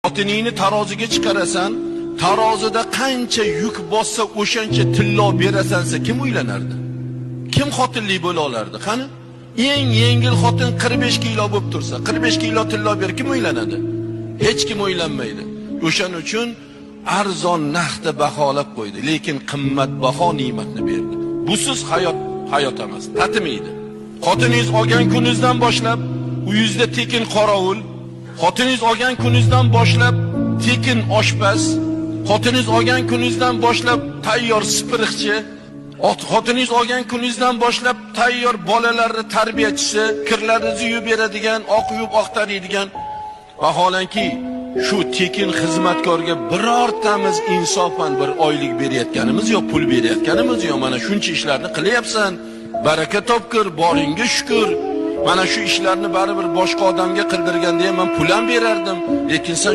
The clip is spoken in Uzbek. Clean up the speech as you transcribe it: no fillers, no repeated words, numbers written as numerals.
Xotiningni taroziga chiqarasan, tarozida qancha yuk bossa o'shancha tillo berasansa kim uylanardi? Kim xotinlik bo'la olardi? Qani? Eng yengil xotin 45 kilo bo'lib tursa, 45 kilo tillo ber kim uylanadi? Hech kim uylanmaydi. O'shaning uchun arzon narxda baholab qo'ydi, lekin qimmatbaho ne'matni berdi. Busiz hayot emas, tatimaydi. Xotiningiz olgan kuningizdan boshlab uyingizda tekin qorovul, xotiningiz olgan kuningizdan boshlab tekin oshpaz, xotiningiz olgan kuningizdan boshlab tayyor sipiriqchi, xotiningiz olgan kuningizdan boshlab tayyor bolalarni tarbiyachisi, kirlaringizni yuvib beradigan, oq yuvib oq taraydigan. Vaholanki shu tekin xizmatkorga birortamiz insofan bir oylik berayotganimiz yo pul berayotganimiz yo mana shuncha ishlarni qilyapsan, baraka topkir, boringga shukr. Mana shu ishlarni baribir boshqa odamga qildirganda ham men pul ham berardim, lekin sen